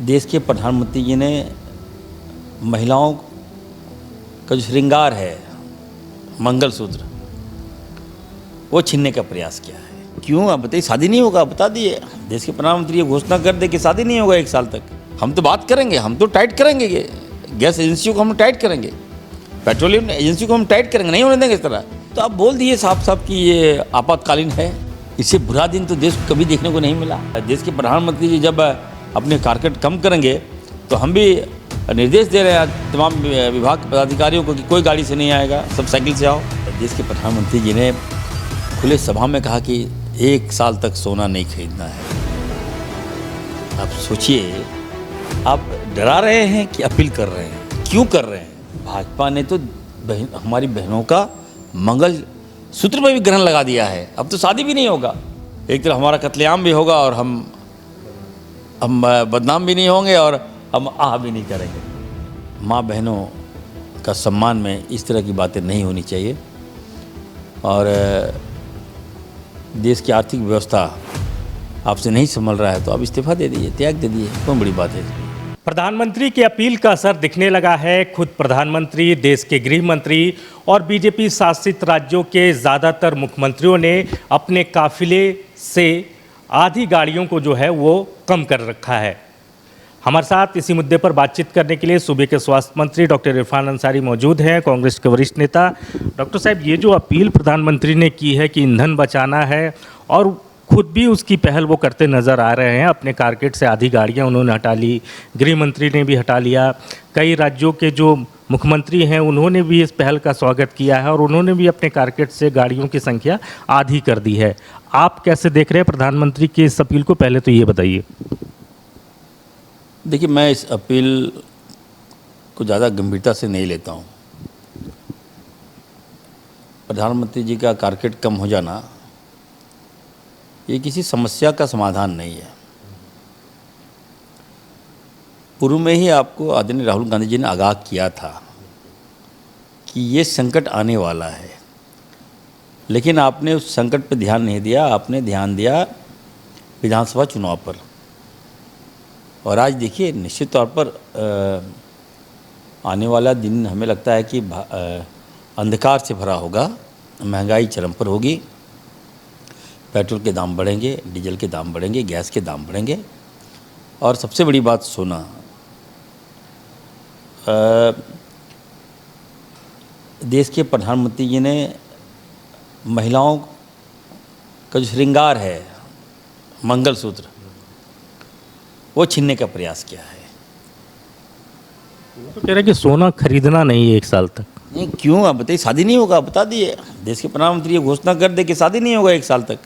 देश के प्रधानमंत्री जी ने महिलाओं का जो श्रृंगार है मंगलसूत्र वो छीनने का प्रयास किया है। क्यों आप बताइए, शादी नहीं होगा? बता दिए, देश के प्रधानमंत्री ये घोषणा कर दे कि शादी नहीं होगा 1 साल तक। हम तो बात करेंगे, हम तो टाइट करेंगे, गैस एजेंसियों को हम टाइट करेंगे, पेट्रोलियम एजेंसी को हम टाइट करेंगे, नहीं होने देंगे इस तरह। तो आप बोल दिए साफ साफ कि ये आपातकालीन है। इससे बुरा दिन तो देश को कभी देखने को नहीं मिला। देश के प्रधानमंत्री जी जब अपने कार्यकाल कम करेंगे तो हम भी निर्देश दे रहे हैं तमाम विभाग के पदाधिकारियों को कि कोई गाड़ी से नहीं आएगा, सब साइकिल से आओ। देश के प्रधानमंत्री जी ने खुले सभा में कहा कि 1 साल तक सोना नहीं खरीदना है। आप सोचिए, आप डरा रहे हैं कि अपील कर रहे हैं? क्यों कर रहे हैं? भाजपा ने तो हमारी बहनों का मंगल सूत्र में भी ग्रहण लगा दिया है। अब तो शादी भी नहीं होगा। एक तरफ हमारा कत्लेआम भी होगा और हम बदनाम भी नहीं होंगे और हम आह भी नहीं करेंगे। माँ बहनों का सम्मान में इस तरह की बातें नहीं होनी चाहिए। और देश की आर्थिक व्यवस्था आपसे नहीं संभल रहा है तो आप इस्तीफा दे दीजिए, त्याग दे दीजिए, कौन बड़ी बात है। प्रधानमंत्री की अपील का असर दिखने लगा है। खुद प्रधानमंत्री, देश के गृह मंत्री और बीजेपी शासित राज्यों के ज़्यादातर मुख्यमंत्रियों ने अपने काफिले से आधी गाड़ियों को जो है वो कम कर रखा है। हमारे साथ इसी मुद्दे पर बातचीत करने के लिए सूबे के स्वास्थ्य मंत्री डॉक्टर इरफान अंसारी मौजूद हैं, कांग्रेस के वरिष्ठ नेता। डॉक्टर साहब, ये जो अपील प्रधानमंत्री ने की है कि ईंधन बचाना है और खुद भी उसकी पहल वो करते नज़र आ रहे हैं। अपने कारकेट से आधी गाड़ियां उन्होंने हटा ली, गृह मंत्री ने भी हटा लिया, कई राज्यों के जो मुख्यमंत्री हैं उन्होंने भी इस पहल का स्वागत किया है और उन्होंने भी अपने कारकेट से गाड़ियों की संख्या आधी कर दी है। आप कैसे देख रहे हैं प्रधानमंत्री की इस अपील को? पहले तो ये बताइए। देखिए, मैं इस अपील को ज़्यादा गंभीरता से नहीं लेता हूँ। प्रधानमंत्री जी का कारकेट कम हो जाना ये किसी समस्या का समाधान नहीं है। पूर्व में ही आपको आदरणीय राहुल गांधी जी ने आगाह किया था कि ये संकट आने वाला है, लेकिन आपने उस संकट पर ध्यान नहीं दिया। आपने ध्यान दिया विधानसभा चुनाव पर। और आज देखिए, निश्चित तौर पर आने वाला दिन हमें लगता है कि अंधकार से भरा होगा। महंगाई चरम पर होगी, पेट्रोल के दाम बढ़ेंगे, डीजल के दाम बढ़ेंगे, गैस के दाम बढ़ेंगे और सबसे बड़ी बात सोना। देश के प्रधानमंत्री जी ने महिलाओं का जो श्रृंगार है मंगलसूत्र वो छीनने का प्रयास किया है। तो कह रहे हैं कि सोना खरीदना नहीं है 1 साल तक। नहीं, क्यों आप बताइए, शादी नहीं होगा? बता दिए, देश के प्रधानमंत्री ये घोषणा कर दे कि शादी नहीं होगा 1 साल तक।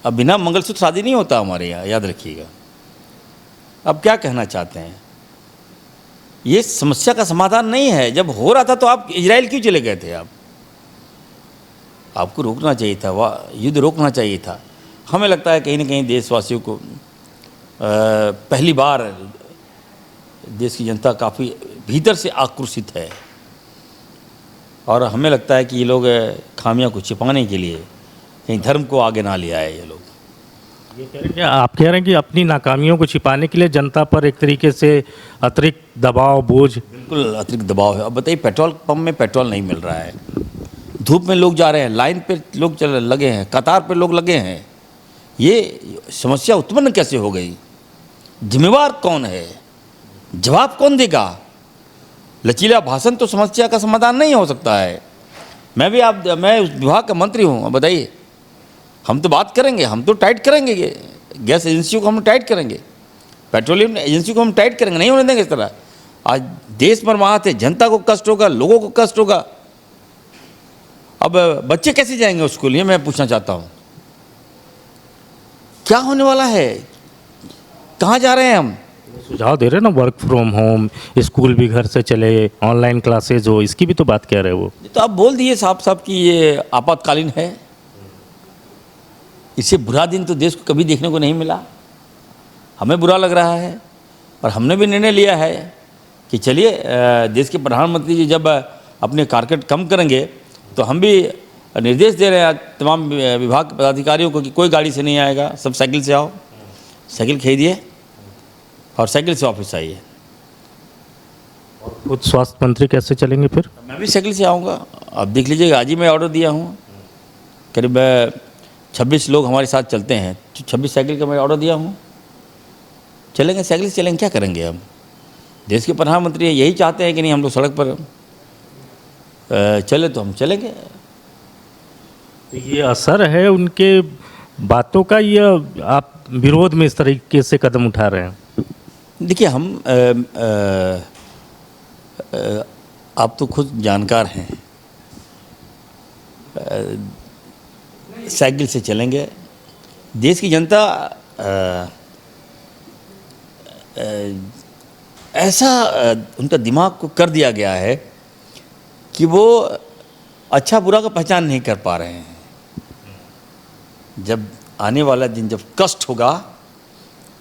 अब बिना मंगलसूत्र शादी नहीं होता हमारे यहाँ, याद रखिएगा। अब क्या कहना चाहते हैं? ये समस्या का समाधान नहीं है। जब हो रहा था तो आप इजराइल क्यों चले गए थे? आपको रोकना चाहिए था, युद्ध रोकना चाहिए था। हमें लगता है कहीं ना कहीं देशवासियों को पहली बार देश की जनता काफ़ी भीतर से आक्रोशित है और हमें लगता है कि ये लोग खामियां को छिपाने के लिए कहीं धर्म को आगे ना ले आए। ये लोग ये कह रहे हैं, आप कह रहे हैं कि अपनी नाकामियों को छिपाने के लिए जनता पर एक तरीके से अतिरिक्त दबाव, बोझ। बिल्कुल अतिरिक्त दबाव है। अब बताइए, पेट्रोल पंप में पेट्रोल नहीं मिल रहा है, धूप में लोग जा रहे हैं, लाइन पे लोग लगे हैं, कतार पे लोग लगे हैं। ये समस्या उत्पन्न कैसे हो गई? जिम्मेवार कौन है? जवाब कौन देगा? लचीला भाषण तो समस्या का समाधान नहीं हो सकता है। मैं उस विभाग का मंत्री हूँ। बताइए, हम तो बात करेंगे, हम तो टाइट करेंगे, गैस एजेंसियों को हम टाइट करेंगे, पेट्रोलियम एजेंसी को हम टाइट करेंगे, नहीं होने देंगे इस तरह। आज देश मरमाहत है, जनता को कष्ट होगा, लोगों को कष्ट होगा। अब बच्चे कैसे जाएंगे स्कूल, ये मैं पूछना चाहता हूँ। क्या होने वाला है? कहाँ जा रहे हैं हम? सुझाव दे रहे हैं ना, वर्क फ्रॉम होम, स्कूल भी घर से चले, ऑनलाइन क्लासेज हो, इसकी भी तो बात कह रहे हैं वो। तो आप बोल दिए साफ साफ कि ये आपातकालीन है। इससे बुरा दिन तो देश को कभी देखने को नहीं मिला। हमें बुरा लग रहा है और हमने भी निर्णय लिया है कि चलिए, देश के प्रधानमंत्री जी जब अपने कार्यकाल कम करेंगे तो हम भी निर्देश दे रहे हैं तमाम विभाग के पदाधिकारियों को कि कोई गाड़ी से नहीं आएगा, सब साइकिल से आओ, साइकिल खरीदिए। और साइकिल से ऑफिस आइए। खुद स्वास्थ्य मंत्री कैसे चलेंगे फिर? मैं भी साइकिल से आऊँगा। आप देख लीजिएगा, आज ही मैं ऑर्डर दिया हूँ, करीब 26 लोग हमारे साथ चलते हैं, 26 साइकिल का मैं ऑर्डर दिया हूँ। चलेंगे, साइकिल से चलेंगे, क्या करेंगे हम? देश के प्रधानमंत्री यही चाहते हैं कि नहीं हम लोग सड़क पर चले, तो हम चलेंगे। तो ये असर है उनके बातों का, या आप विरोध में इस तरीके से कदम उठा रहे हैं? देखिए, हम आप तो खुद जानकार हैं, साइकिल से चलेंगे। देश की जनता ऐसा उनका दिमाग को कर दिया गया है कि वो अच्छा बुरा का पहचान नहीं कर पा रहे हैं। जब आने वाला दिन, जब कष्ट होगा,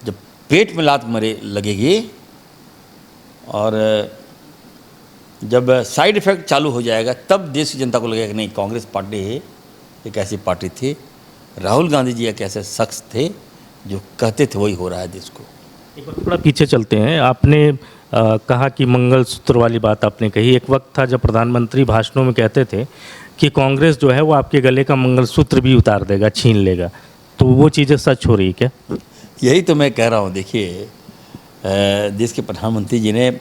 जब पेट में लात मरे लगेगी और जब साइड इफ़ेक्ट चालू हो जाएगा, तब देश की जनता को लगेगा कि नहीं, कांग्रेस पार्टी एक ऐसी पार्टी थी, राहुल गांधी जी एक ऐसे शख्स थे जो कहते थे वही हो रहा है देश को। एक बार थोड़ा पीछे चलते हैं। आपने कहा कि मंगलसूत्र वाली बात आपने कही। एक वक्त था जब प्रधानमंत्री भाषणों में कहते थे कि कांग्रेस जो है वो आपके गले का मंगलसूत्र भी उतार देगा, छीन लेगा। तो वो चीज़ें सच हो रही क्या? यही तो मैं कह रहा हूँ। देखिए, देश के प्रधानमंत्री जी ने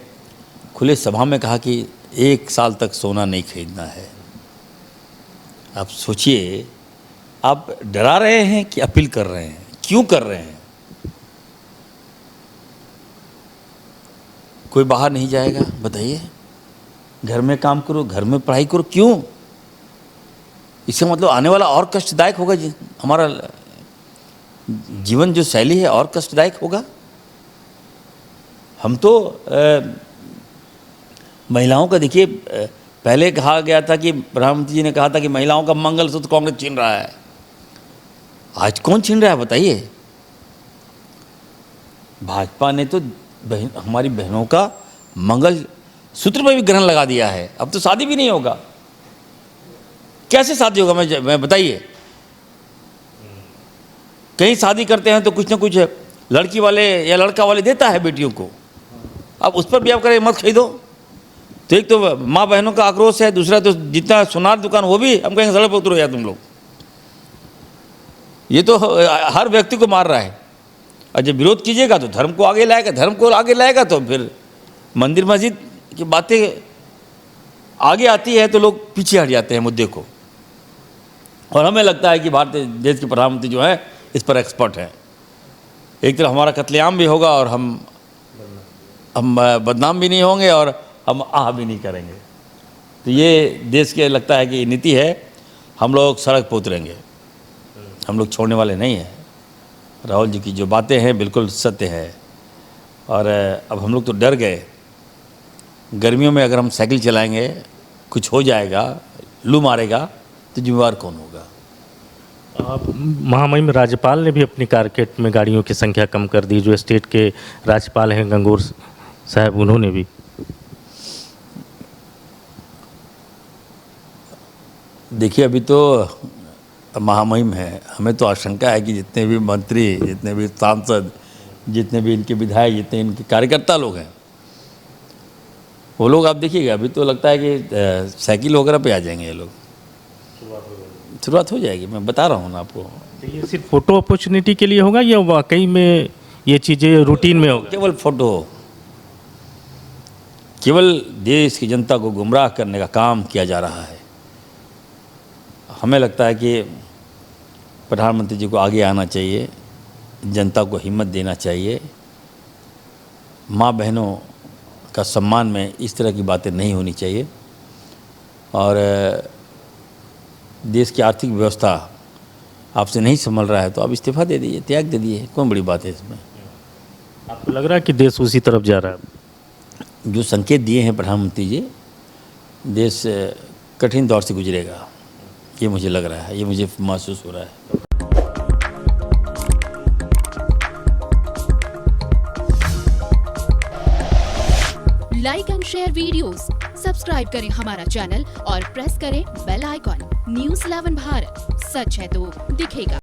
खुले सभा में कहा कि 1 साल तक सोना नहीं खरीदना है। आप सोचिए, आप डरा रहे हैं कि अपील कर रहे हैं? क्यों कर रहे हैं? कोई बाहर नहीं जाएगा, बताइए, घर में काम करो, घर में पढ़ाई करो, क्यों? इससे मतलब आने वाला और कष्टदायक होगा, हमारा जीवन जो शैली है और कष्टदायक होगा। हम तो महिलाओं का, देखिए, पहले कहा गया था कि प्रधानमंत्री जी ने कहा था कि महिलाओं का मंगलसूत्र कांग्रेस छीन रहा है। आज कौन छीन रहा है बताइए? भाजपा ने तो हमारी बहनों का मंगलसूत्र में भी ग्रहण लगा दिया है। अब तो शादी भी नहीं होगा। कैसे शादी होगा? मैं बताइए। कहीं शादी करते हैं तो कुछ ना कुछ लड़की वाले या लड़का वाले देता है बेटियों को। अब उस पर भी आप करें मत खरीदो। तो एक तो माँ बहनों का आक्रोश है, दूसरा तो जितना सुनार दुकान वो भी हम कहेंगे सड़क पर उतरो यार तुम लोग। ये तो हर व्यक्ति को मार रहा है। और जब विरोध कीजिएगा तो धर्म को आगे लाएगा, धर्म को आगे लाएगा तो फिर मंदिर मस्जिद की बातें आगे आती है तो लोग पीछे हट जाते हैं मुद्दे को। और हमें लगता है कि भारतीय देश के प्रधानमंत्री जो है इस पर एक्सपर्ट हैं। एक तरफ हमारा कत्लेआम भी होगा और हम बदनाम भी नहीं होंगे और हम आह भी नहीं करेंगे। तो ये देश के लगता है कि नीति है, हम लोग सड़क पर उतरेंगे, हम लोग छोड़ने वाले नहीं हैं। राहुल जी की जो बातें हैं बिल्कुल सत्य है। और अब हम लोग तो डर गए। गर्मियों में अगर हम साइकिल चलाएंगे, कुछ हो जाएगा, लू मारेगा, तो जिम्मेवार कौन होगा? महामहिम राज्यपाल ने भी अपनी कारकेट में गाड़ियों की संख्या कम कर दी। जो स्टेट के राज्यपाल हैं गंगूर साहब, उन्होंने भी। देखिए, अभी तो महामहिम है, हमें तो आशंका है कि जितने भी मंत्री, जितने भी सांसद, जितने भी इनके विधायक, जितने इनके कार्यकर्ता लोग हैं, वो लोग आप देखिएगा अभी तो लगता है कि साइकिल वगैरह पे आ जाएंगे ये लोग। शुरुआत हो जाएगी, मैं बता रहा हूँ ना आपको। तो ये सिर्फ फोटो अपॉर्चुनिटी के लिए होगा या वाकई में ये चीज़ें रूटीन में होगा? केवल फोटो, केवल देश की जनता को गुमराह करने का काम किया जा रहा है। हमें लगता है कि प्रधानमंत्री जी को आगे आना चाहिए, जनता को हिम्मत देना चाहिए। माँ बहनों का सम्मान में इस तरह की बातें नहीं होनी चाहिए। और देश की आर्थिक व्यवस्था आपसे नहीं संभल रहा है तो आप इस्तीफा दे दीजिए, त्याग दे दीजिए, कौन बड़ी बात है इसमें? आपको लग रहा है कि देश उसी तरफ जा रहा है? जो संकेत दिए हैं प्रधानमंत्री जी, देश कठिन दौर से गुजरेगा, ये मुझे लग रहा है, ये मुझे महसूस हो रहा है। Like and share videos, subscribe करें हमारा चैनल और प्रेस करें बेल आइकॉन। न्यूज़ 11 भारत, सच है तो दिखेगा।